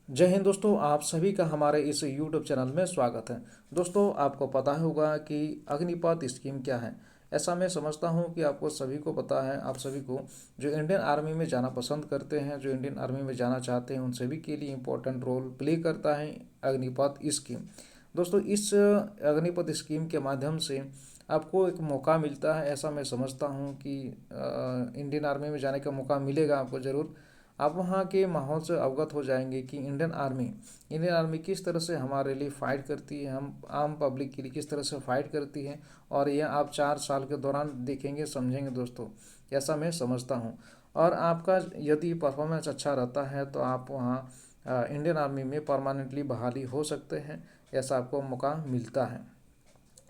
जय हिंद दोस्तों, आप सभी का हमारे इस YouTube चैनल में स्वागत है। दोस्तों, आपको पता होगा कि अग्निपथ स्कीम क्या है। ऐसा मैं समझता हूं कि आपको सभी को पता है। आप सभी को जो इंडियन आर्मी में जाना पसंद करते हैं, जो इंडियन आर्मी में जाना चाहते हैं, उन सभी के लिए इम्पोर्टेंट रोल प्ले करता है अग्निपथ स्कीम। दोस्तों, इस अग्निपथ स्कीम के माध्यम से आपको एक मौका मिलता है। ऐसा मैं समझता हूं कि इंडियन आर्मी में जाने का मौका मिलेगा आपको ज़रूर। आप वहाँ के माहौल से अवगत हो जाएंगे कि इंडियन आर्मी किस तरह से हमारे लिए फ़ाइट करती है, हम आम पब्लिक के लिए किस तरह से फ़ाइट करती है। और यह आप 4 साल के दौरान देखेंगे, समझेंगे दोस्तों। ऐसा मैं समझता हूँ। और आपका यदि परफॉर्मेंस अच्छा रहता है तो आप वहाँ इंडियन आर्मी में परमानेंटली बहाली हो सकते हैं। ऐसा आपको मौका मिलता है।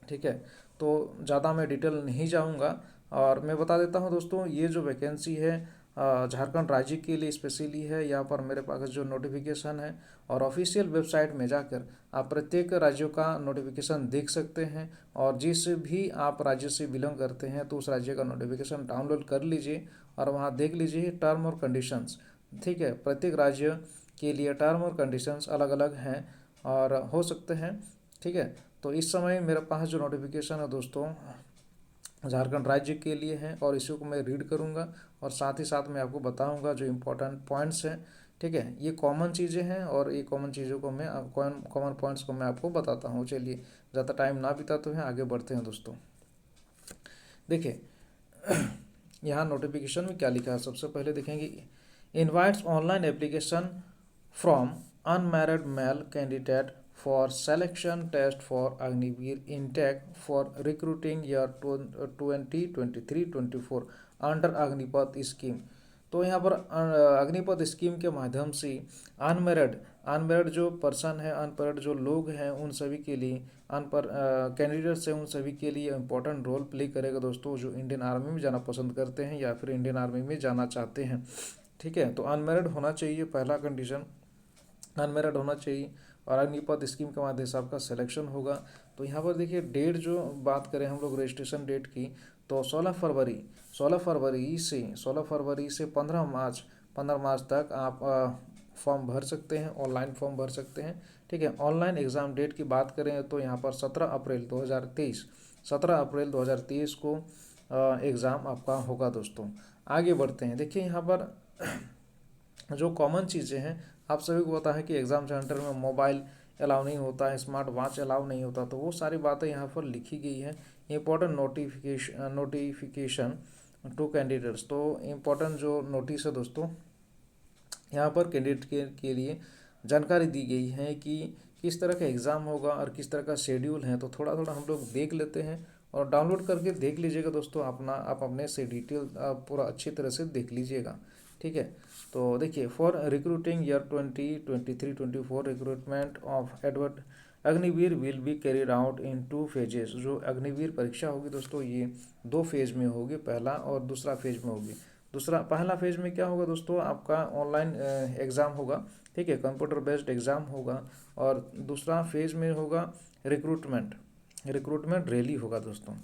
ठीक है। तो ज़्यादा मैं डिटेल नहीं जाऊंगा और मैं बता देता हूं दोस्तों, ये जो वैकेंसी है झारखंड राज्य के लिए स्पेशली है। यहाँ पर मेरे पास जो नोटिफिकेशन है, और ऑफिशियल वेबसाइट में जाकर आप प्रत्येक राज्यों का नोटिफिकेशन देख सकते हैं। और जिस भी आप राज्य से बिलोंग करते हैं तो उस राज्य का नोटिफिकेशन डाउनलोड कर लीजिए और वहाँ देख लीजिए टर्म और कंडीशंस। ठीक है, प्रत्येक राज्य के लिए टर्म और कंडीशंस अलग अलग हैं और हो सकते हैं। ठीक है। तो इस समय मेरे पास जो नोटिफिकेशन है दोस्तों, झारखंड राज्य के लिए है और इसी को मैं रीड करूंगा और साथ ही साथ मैं आपको बताऊंगा जो इम्पोर्टेंट पॉइंट्स हैं। ठीक है, ये कॉमन चीज़ें हैं और ये कॉमन चीज़ों को मैं कॉमन पॉइंट्स को मैं आपको बताता हूँ। चलिए, ज़्यादा टाइम ना बिताते हुए आगे बढ़ते हैं दोस्तों। देखिए, यहाँ नोटिफिकेशन में क्या लिखा है, सबसे पहले देखेंगे। Invites online application from unmarried male candidate for selection test for Agniveer intake for recruiting year 2023-24 under Agnipath scheme. तो यहाँ पर अग्निपथ स्कीम के माध्यम से अनमेरिड अनमेरिड जो पर्सन है, अनपढ़ जो लोग हैं, उन सभी के लिए, अनपढ़ कैंडिडेट्स हैं, उन सभी के लिए इंपॉर्टेंट रोल प्ले करेगा दोस्तों, जो इंडियन आर्मी में जाना पसंद करते हैं या फिर इंडियन आर्मी में जाना चाहते हैं। ठीक है, तो अनमेरिड होना चाहिए, पहला कंडीशन अनमेरिड होना चाहिए। और अग्निपथ स्कीम के माध्यम से आपका सिलेक्शन होगा। तो यहाँ पर देखिए, डेट जो बात करें हम लोग रजिस्ट्रेशन डेट की, तो 16 फरवरी से 15 मार्च तक आप फॉर्म भर सकते हैं, ऑनलाइन फॉर्म भर सकते हैं। ठीक है। ऑनलाइन एग्ज़ाम डेट की बात करें तो यहाँ पर 17 अप्रैल 2023 को एग्ज़ाम आपका होगा दोस्तों। आगे बढ़ते हैं। देखिए, यहाँ पर जो कॉमन चीज़ें हैं, आप सभी को पता है कि एग्ज़ाम सेंटर में मोबाइल अलाउ नहीं होता है, स्मार्ट वॉच अलाउ नहीं होता, तो वो सारी बातें यहाँ पर लिखी गई है। इंपॉर्टेंट नोटिफिकेशन टू कैंडिडेट्स, तो इम्पोर्टेंट जो नोटिस है दोस्तों, यहाँ पर कैंडिडेट के लिए जानकारी दी गई है कि किस तरह का एग्ज़ाम होगा और किस तरह का शेड्यूल है। तो थोड़ा थोड़ा हम लोग देख लेते हैं और डाउनलोड करके देख लीजिएगा दोस्तों। आप अपने से डिटेल पूरा अच्छी तरह से देख लीजिएगा। ठीक है। तो देखिए, for recruiting year 2023-24 recruitment of advert Agniveer will be carried out in 2 phases. जो अग्निवीर परीक्षा होगी दोस्तों, ये 2 फेज में होगी, पहला और दूसरा फेज में होगी। पहला फेज में क्या होगा दोस्तों, आपका ऑनलाइन एग्ज़ाम होगा। ठीक है, कंप्यूटर बेस्ड एग्ज़ाम होगा। और दूसरा फेज में होगा रिक्रूटमेंट रैली होगा दोस्तों।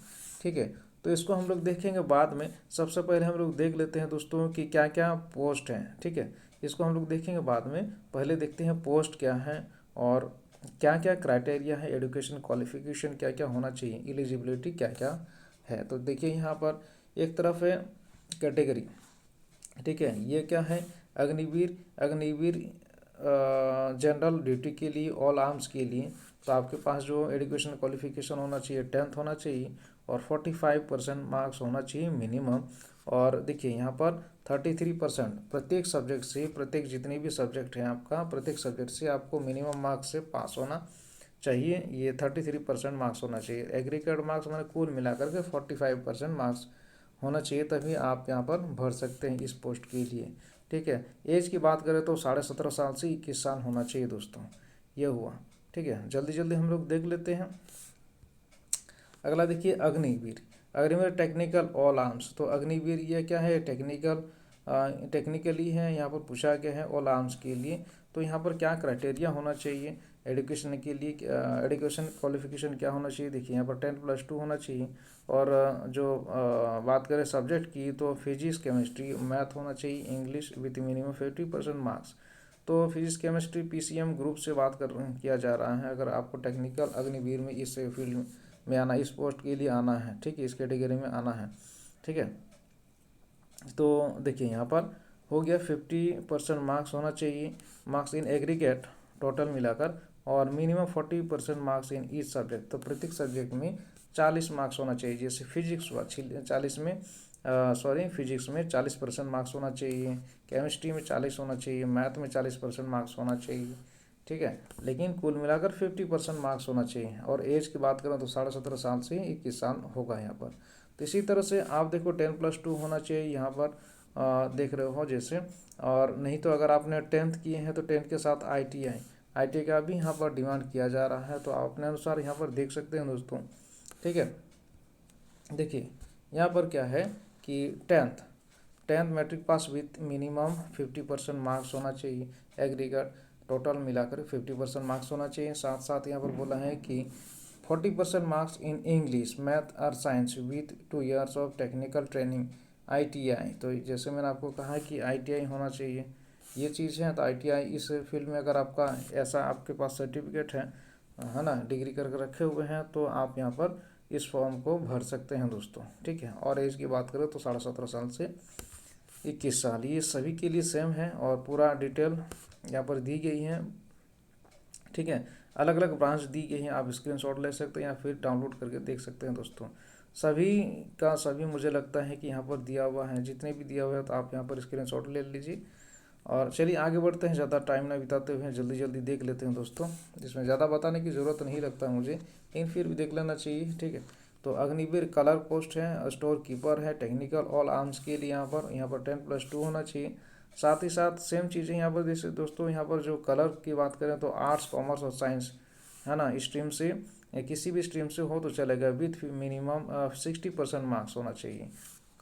ठीक है। तो इसको हम लोग देखेंगे बाद में। सबसे पहले हम लोग देख लेते हैं दोस्तों कि क्या क्या पोस्ट हैं। ठीक है, इसको हम लोग देखेंगे बाद में। पहले देखते हैं पोस्ट क्या है और क्या क्या क्राइटेरिया है, एजुकेशन क्वालिफिकेशन क्या क्या होना चाहिए, एलिजिबिलिटी क्या क्या है। तो देखिए, यहाँ पर एक तरफ है कैटेगरी। ठीक है, ये क्या है, अग्निवीर जनरल ड्यूटी के लिए, ऑल आर्म्स के लिए। तो आपके पास जो एजुकेशन क्वालिफिकेशन होना चाहिए, 10th होना चाहिए और 45% मार्क्स होना चाहिए मिनिमम। और देखिए, यहाँ पर 33% प्रत्येक सब्जेक्ट से, प्रत्येक जितने भी सब्जेक्ट हैं आपका, प्रत्येक सब्जेक्ट से आपको मिनिमम मार्क्स से पास होना चाहिए। ये 33% मार्क्स होना चाहिए। एग्रीगेट मार्क्स मैंने कुल मिलाकर के 45% मार्क्स होना चाहिए, तभी आप यहाँ पर भर सकते हैं इस पोस्ट के लिए। ठीक है। एज की बात करें तो 17.5 साल से 21 साल होना चाहिए दोस्तों। ये हुआ। ठीक है, जल्दी जल्दी हम लोग देख लेते हैं। अगला देखिए, अग्निवीर टेक्निकल ऑल आर्म्स। तो अग्निवीर ये क्या है, टेक्निकली है, यहाँ पर पूछा गया है ऑल आर्म्स के लिए। तो यहाँ पर क्या क्राइटेरिया होना चाहिए एजुकेशन के लिए, एजुकेशन क्वालिफिकेशन क्या होना चाहिए। देखिए, यहाँ पर 10+2 होना चाहिए। और बात करें सब्जेक्ट की, तो फिजिक्स, केमिस्ट्री, मैथ होना चाहिए, इंग्लिश विथ मिनिमम 50% मार्क्स। तो फिजिक्स केमिस्ट्री पीसीएम ग्रुप से बात किया जा रहा है। अगर आपको टेक्निकल अग्निवीर में इस फील्ड में आना, इस पोस्ट के लिए आना है, ठीक है, इस कैटेगरी में आना है, ठीक है। तो देखिए यहाँ पर हो गया 50% मार्क्स होना चाहिए, मार्क्स इन एग्रीगेट टोटल मिलाकर, और minimum 40% marks in each subject. तो प्रत्येक सब्जेक्ट में 40 मार्क्स होना चाहिए। जैसे फिजिक्स हुआ 40 में, फिजिक्स में 40% मार्क्स होना चाहिए, केमिस्ट्री में 40 होना चाहिए, मैथ में 40% मार्क्स होना चाहिए, ठीक है। लेकिन कुल मिलाकर 50% मार्क्स होना चाहिए। और एज की बात करें तो 17.5 साल से 21 साल होगा यहाँ पर। तो इसी तरह से आप देखो 10+2 होना चाहिए यहाँ पर, देख रहे हो जैसे। और नहीं तो अगर आपने 10th किए हैं तो 10th के साथ ITI का भी यहाँ पर डिमांड किया जा रहा है। तो आप अपने अनुसार यहाँ पर देख सकते हैं दोस्तों, ठीक है। देखिए यहाँ पर क्या है कि 10th matric pass with minimum 50% marks होना चाहिए, एग्रीगेट टोटल मिलाकर 50% मार्क्स होना चाहिए। साथ साथ यहाँ पर बोला है कि 40% मार्क्स इन इंग्लिश, मैथ और science with 2 years of technical training ITI। तो जैसे मैंने आपको कहा है कि ITI होना चाहिए, ये चीज़ है। तो ITI इस फील्ड में अगर आपका ऐसा आपके पास सर्टिफिकेट है ना, डिग्री करके रखे हुए हैं, तो आप यहाँ पर इस फॉर्म को भर सकते हैं दोस्तों, ठीक है। और एज की बात करें तो 17.5 साल से 21 साल, ये सभी के लिए सेम है। और पूरा डिटेल यहाँ पर दी गई है, ठीक है। अलग अलग ब्रांच दी गई है, आप स्क्रीनशॉट ले सकते हैं या फिर डाउनलोड करके देख सकते हैं दोस्तों। सभी का सभी मुझे लगता है कि यहाँ पर दिया हुआ है, जितने भी दिया हुआ है, तो आप यहाँ पर स्क्रीनशॉट ले लीजिए। और चलिए आगे बढ़ते हैं, ज़्यादा टाइम ना बिताते हुए जल्दी जल्दी देख लेते हैं दोस्तों। इसमें ज़्यादा बताने की ज़रूरत नहीं लगता है मुझे, लेकिन फिर भी देख लेना चाहिए, ठीक है। तो अग्निवीर कलर पोस्ट है, स्टोर कीपर है, टेक्निकल ऑल आर्म्स के लिए यहाँ पर 10+2 होना चाहिए। साथ ही साथ सेम चीज़ें यहाँ पर, जैसे दोस्तों यहाँ पर जो कलर की बात करें तो आर्ट्स, कॉमर्स और साइंस, है ना, स्ट्रीम से या किसी भी स्ट्रीम से हो तो चलेगा, विथ मिनिमम 60% मार्क्स होना चाहिए।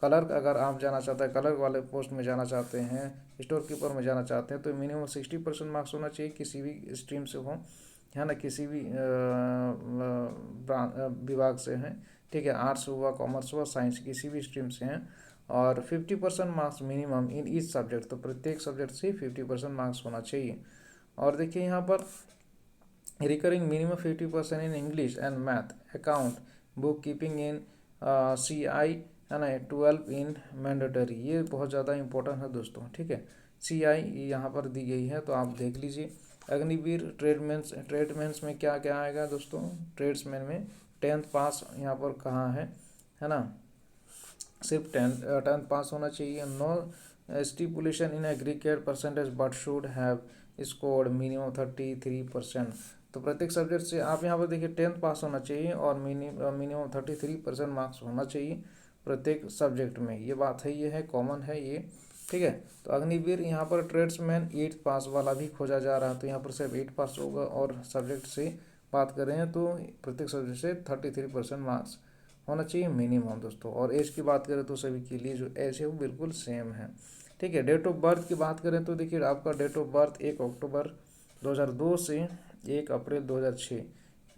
कलर अगर आप जाना चाहते हैं, कलर वाले पोस्ट में जाना चाहते हैं, स्टोर कीपर में जाना चाहते हैं, तो मिनिमम 60% मार्क्स होना चाहिए, किसी भी स्ट्रीम से हो, है ना, किसी भी विभाग से हैं, ठीक है। आर्ट्स हुआ, कॉमर्स हुआ, साइंस, किसी भी स्ट्रीम से हैं। और 50% marks minimum in each subject, तो प्रत्येक सब्जेक्ट से 50% मार्क्स होना चाहिए। और देखिए यहाँ पर recurring minimum 50% in English and math, account, book keeping in CI, है ना, 12 इन मैंडेटरी। ये बहुत ज़्यादा इंपॉर्टेंट है दोस्तों, ठीक है। CI यहाँ पर दी गई है, तो आप देख लीजिए। अग्निवीर ट्रेडमेंस में क्या क्या आएगा दोस्तों, ट्रेड्समैन में 10th पास यहाँ पर कहाँ है ना, सिर्फ 10th पास होना चाहिए। No stipulation in aggregate percentage but should have scored minimum 33%। तो प्रत्येक सब्जेक्ट से आप यहाँ पर देखिए 10th पास होना चाहिए और मिनिमम 33% मार्क्स होना चाहिए प्रत्येक सब्जेक्ट में। ये बात है, ये है कॉमन है ये, ठीक है। तो अग्निवीर यहाँ पर ट्रेड्समैन 8th पास वाला भी खोजा जा रहा है, तो यहाँ पर सिर्फ 8 पास होगा। और सब्जेक्ट से बात करें तो प्रत्येक सब्जेक्ट से 33% मार्क्स होना चाहिए मिनिमम दोस्तों। और एज की बात करें तो सभी के लिए जो एज है वो बिल्कुल सेम है, ठीक है। डेट ऑफ बर्थ की बात करें तो देखिए आपका डेट ऑफ बर्थ 1 अक्टूबर 2002 से 1 अप्रैल 2006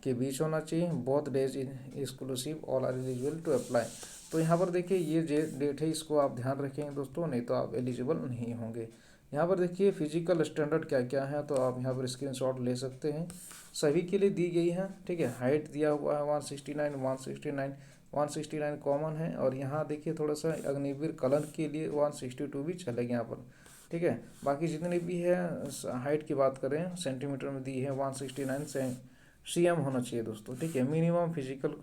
के बीच होना चाहिए। Both days exclusive, all are eligible to apply. तो यहाँ पर देखिए ये जो डेट है इसको आप ध्यान रखेंगे दोस्तों, नहीं तो आप एलिजिबल नहीं होंगे। यहाँ पर देखिए फिजिकल स्टैंडर्ड क्या क्या है, तो आप यहाँ पर स्क्रीनशॉट ले सकते हैं, सभी के लिए दी गई है, ठीक है। हाइट दिया हुआ है 169 कॉमन है। और यहाँ देखिए थोड़ा सा अग्निवीर कलर के लिए 162 भी चलेगा यहाँ पर, ठीक है। बाकी जितने भी है हाइट की बात करें सेंटीमीटर में दी है 169 CM होना चाहिए दोस्तों, ठीक है। मिनिमम फिजिकल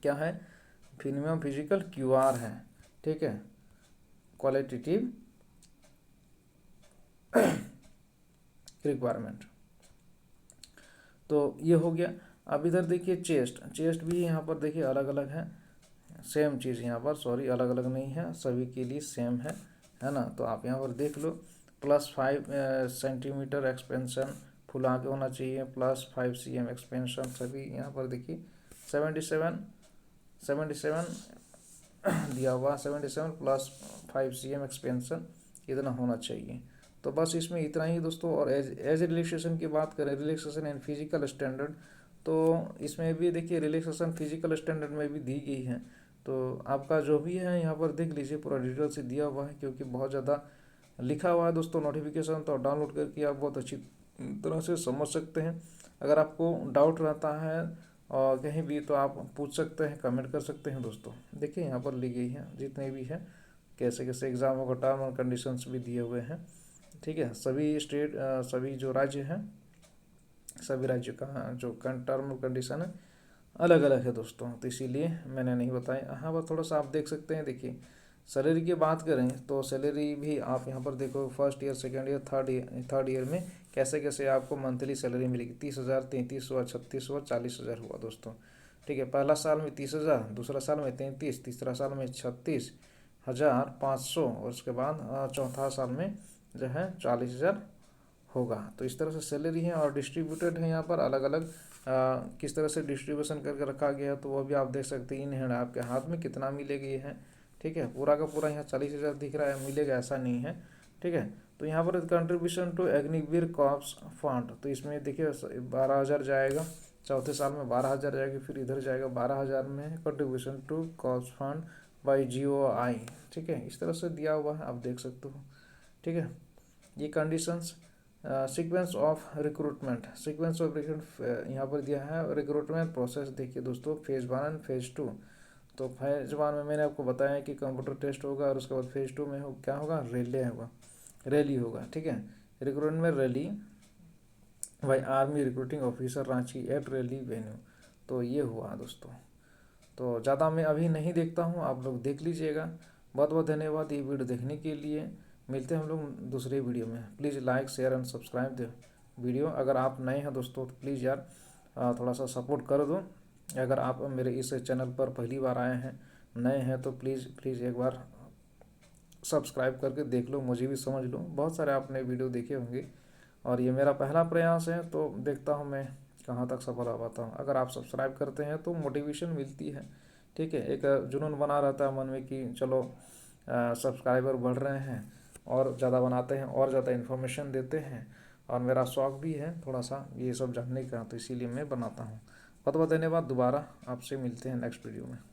क्या है, मिनिमम फिजिकल QR है, ठीक है, क्वालिटेटिव रिक्वायरमेंट। तो ये हो गया। अब इधर देखिए चेस्ट भी यहाँ पर देखिए अलग अलग है, सेम चीज़ यहाँ पर, सॉरी अलग अलग नहीं है, सभी के लिए सेम है ना। तो आप यहाँ पर देख लो, +5 सेंटीमीटर एक्सपेंशन फुल आगे होना चाहिए, +5 CM एक्सपेंशन, सभी यहाँ पर देखिए 77 दिया हुआ, 77 +5 CM एक्सपेंशन इतना होना चाहिए। तो बस इसमें इतना ही दोस्तों। और एज रिलैक्सेशन की बात करें, रिलैक्सेशन एंड फिजिकल स्टैंडर्ड, तो इसमें भी देखिए रिलैक्सेशन फिजिकल स्टैंडर्ड में भी दी गई है। तो आपका जो भी है यहाँ पर देख लीजिए, पूरा डिटेल से दिया हुआ है, क्योंकि बहुत ज़्यादा लिखा हुआ है दोस्तों नोटिफिकेशन, तो डाउनलोड करके आप बहुत अच्छी तरह से समझ सकते हैं। अगर आपको डाउट रहता है और कहीं भी, तो आप पूछ सकते हैं, कमेंट कर सकते हैं दोस्तों। देखिए यहाँ पर ली गई है जितने भी है, कैसे कैसे एग्ज़ाम होगा, टर्म और कंडीशंस भी दिए हुए हैं। ठीक है, सभी स्टेट सभी जो राज्य हैं, सभी राज्यों का जो टर्म और कंडीशन है अलग अलग है दोस्तों, तो इसीलिए मैंने नहीं बताया। हाँ बस थोड़ा सा आप देख सकते हैं। देखिए सैलरी की बात करें तो सैलरी भी आप यहाँ पर देखो, first year, second year, third year में कैसे कैसे आपको मंथली सैलरी मिलेगी। 30,000, 33 हुआ, 36 हुआ, 40,000 हुआ दोस्तों। ठीक है, पहला साल में 30,000, दूसरा साल में 33, तीसरा साल में 36,500, और उसके बाद चौथा साल में जो है 40,000 होगा। तो इस तरह से सैलरी है और डिस्ट्रीब्यूटेड है यहाँ पर अलग अलग। किस तरह से डिस्ट्रीब्यूशन करके रखा गया है तो वो भी आप देख सकते हैं। इन हैंड आपके हाथ में कितना मिलेगा ये है। ठीक है, पूरा का पूरा यहाँ 40,000 दिख रहा है, मिलेगा ऐसा नहीं है। ठीक है, तो यहाँ पर contribution to Agniveer corps fund, तो इसमें देखिए 12,000 जाएगा, चौथे साल में 12,000 जाएगी, फिर इधर जाएगा 12,000 में contribution to corps fund by GOI। ठीक है, इस तरह से दिया हुआ है, आप देख सकते हो। ठीक है, ये conditions. Sequence of recruitment, sequence of recruitment यहाँ पर दिया है। रिक्रूटमेंट प्रोसेस देखिए दोस्तों, फेज़ 1 एंड फेज़ 2। तो फेज़ 1 में मैंने आपको बताया कि कंप्यूटर टेस्ट होगा, और उसके बाद फेज़ 2 में क्या होगा, रैली होगा। ठीक है, recruitment rally by army recruiting officer Ranchi at rally venue. तो ये हुआ दोस्तों। तो ज़्यादा मैं अभी नहीं देखता हूँ, आप लोग देख लीजिएगा। बहुत बहुत धन्यवाद ये वीडियो देखने के लिए। मिलते हैं हम लोग दूसरे वीडियो में। Please like, share and subscribe the video. अगर आप नए हैं दोस्तों तो प्लीज़ यार थोड़ा सा सपोर्ट कर दो। अगर आप मेरे इस चैनल पर पहली बार आए हैं, नए हैं, तो प्लीज़ एक बार सब्सक्राइब करके देख लो, मुझे भी समझ लो। बहुत सारे आपने वीडियो देखे होंगे और ये मेरा पहला प्रयास है, तो देखता हूँ मैं कहाँ तक सफल हो पाता हूँ। अगर आप सब्सक्राइब करते हैं तो मोटिवेशन मिलती है। ठीक है, एक जुनून बना रहता है मन में कि चलो सब्सक्राइबर बढ़ रहे हैं, और ज़्यादा बनाते हैं, और ज़्यादा इन्फॉर्मेशन देते हैं। और मेरा शौक़ भी है थोड़ा सा ये सब जानने का, तो इसीलिए मैं बनाता हूँ। बहुत बहुत धन्यवाद। दोबारा आपसे मिलते हैं नेक्स्ट वीडियो में।